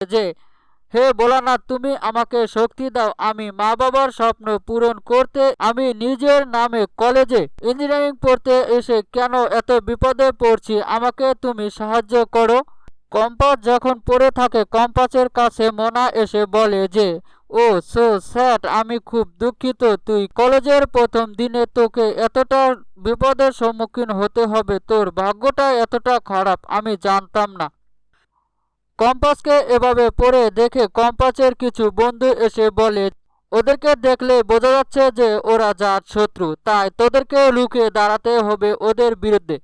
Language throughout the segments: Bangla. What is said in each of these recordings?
যে, হে ভোলানাথ, তুমি আমাকে শক্তি দাও, আমি মা বাবার স্বপ্ন পূরণ করতে আমি নিজের নামে কলেজে ইঞ্জিনিয়ারিং পড়তে এসে কেন এত বিপদে পড়ছি, আমাকে তুমি সাহায্য করো। কম্পাস যখন পড়ে থাকে, কম্পাসের কাছে মোনা এসে বলে যে, ও সো স্যাড, আমি খুব দুঃখিত, তুই কলেজের প্রথম দিনে তোকে এতটা বিপদের সম্মুখীন হতে হবে, তোর ভাগ্যটা এতটা খারাপ আমি জানতাম না। কম্পাসকে এভাবে পড়ে দেখে কম্পাসের কিছু বন্ধু এসে বলে, ওদেরকে দেখলে বোঝা যাচ্ছে যে ওরা জাত শত্রু, তাই তোদেরকে লুকিয়ে দাঁড়াতে হবে ওদের বিরুদ্ধে।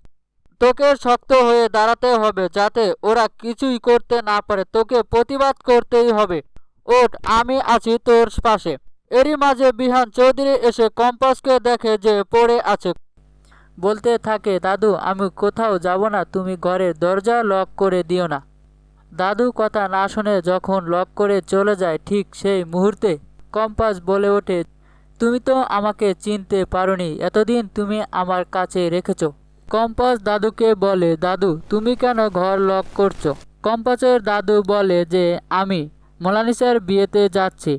তোকে শক্ত হয়ে দাঁড়াতে হবে যাতে ওরা কিছুই করতে না পারে, তোকে প্রতিবাদ করতেই হবে। ওঠ, আমি আছি তোর পাশে। এরই মাঝে বিহান চৌধুরী এসে কম্পাসকে দেখে যে পড়ে আছে। বলতে থাকে, দাদু আমি কোথাও যাব না, তুমি ঘরের দরজা লক করে দিও না। দাদু কথা না শুনে যখন লক করে চলে যায়, ঠিক সেই মুহূর্তে কম্পাস বলে ওঠে, তুমি তো আমাকে চিনতে পারোনি, এতদিন তুমি আমার কাছে রেখেছো। কম্পাস দাদুকে বলে, দাদু তুমি কেন ঘর লক করছো? কম্পাসের দাদু বলে যে, আমি মোনালিসার বিয়েতে যাচ্ছি,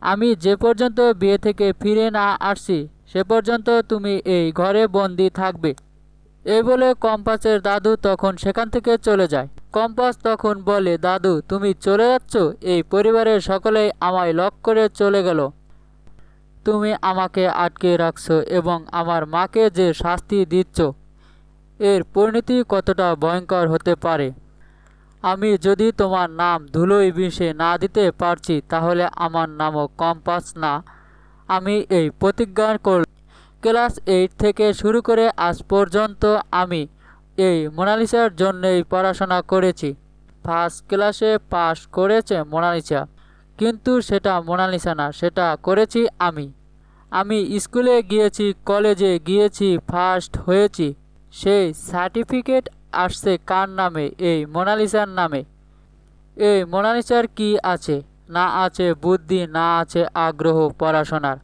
আমি যে পর্যন্ত বিয়ে থেকে ফিরে না আসছি সে পর্যন্ত তুমি এই ঘরে বন্দি থাকবে। এই বলে কম্পাসের দাদু তখন সেখান থেকে চলে যায়। কম্পাস তখন বলে, দাদু তুমি চলে যাচ্ছ, এই পরিবারের সকলেই আমায় লক করে চলে গেল, তুমি আমাকে আটকে রাখছো এবং আমার মাকে যে শাস্তি দিচ্ছ এর পরিণতি কতটা ভয়ঙ্কর হতে পারে। আমি যদি তোমার নাম ধুলোয় মিশে না দিতে পারছি তাহলে আমার নামও কম্পাস না। আমি এই প্রতিজ্ঞা করলাম, ক্লাস 8 থেকে শুরু করে আজ পর্যন্ত আমি এই মোনালিসার জন্যই পড়াশোনা করেছি। ফার্স্ট ক্লাসে পাশ করেছে মোনালিসা, কিন্তু সেটা মোনালিসা না, সেটা করেছি আমি। আমি স্কুলে গিয়েছি, কলেজে গিয়েছি, ফার্স্ট হয়েছি, সেই সার্টিফিকেট আসছে কার নামে? এই মোনালিসার নামে। এই মোনালিসার কি আছে? না আছে বুদ্ধি, না আছে আগ্রহ পড়াশোনার,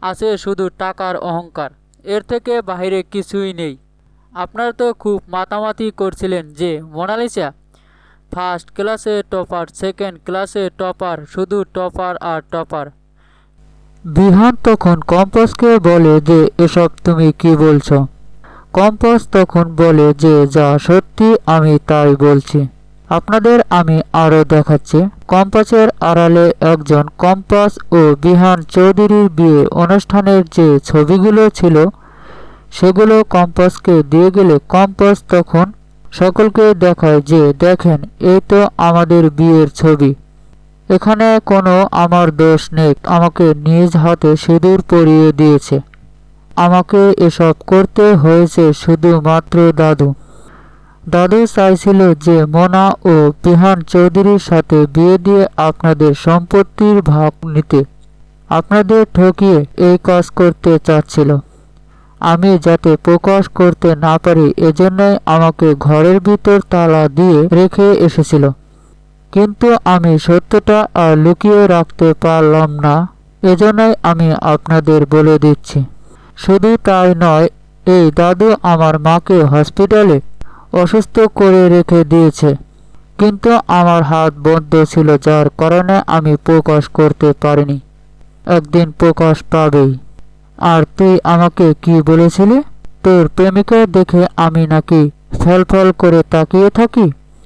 আছে শুধু টাকার অহংকার, এর থেকে বাইরে কিছুই নেই। আপনারা তো খুব মাতামাতি করছিলেন যে মোনালিসা ফার্স্ট ক্লাসে টপার, সেকেন্ড ক্লাসে টপার, শুধু টপার আর টপার। বিহান তখন কম্পাসকে বলে যে, এসব তুমি কি বলছো? কম্পাস তখন বলে যে, যা সত্যি আমি তাই বলছি, আপনাদের আমি আরও দেখাচ্ছি। কম্পাসের আড়ালে একজন কম্পাস ও বিহান চৌধুরীর বিয়ে অনুষ্ঠানের যে ছবিগুলো ছিল সেগুলো কম্পাসকে দিয়ে গেলে কম্পাস তখন সকলকে দেখায় যে, দেখেন এই তো আমাদের বিয়ের ছবি, এখানে কোনো আমার দোষ নেই, আমাকে নিজ হাতে সিঁদুর পরিয়ে দিয়েছে, আমাকে এসব করতে হয়েছে শুধুমাত্র দাদু। দাদু চাইছিল যে মোনা ও বিহান চৌধুরীর সাথে বিয়ে দিয়ে আপনাদের সম্পত্তির ভাগ নিতে, আপনাদের ঠকিয়ে এই কাজ করতে চাচ্ছিল। আমি যাতে প্রকাশ করতে না পারি এজন্যই আমাকে ঘরের ভিতর তালা দিয়ে রেখে এসেছিল, কিন্তু আমি সত্যটা আর লুকিয়ে রাখতে পারলাম না, এজন্যই আমি আপনাদের বলে দিচ্ছি। শুধু তাই নয়, এই দাদু আমার মাকে হসপিটালে অসুস্থ করে রেখে দিয়েছে, কিন্তু আমার হাত বন্ধ ছিল যার কারণে আমি প্রকাশ করতে পারিনি, একদিন প্রকাশ পাবেই। আর তুই আমাকে কি বলেছিলি? তোর প্রেমিকা দেখে আমি নাকি ফ্যালফ্যাল করে তাকিয়ে থাকি?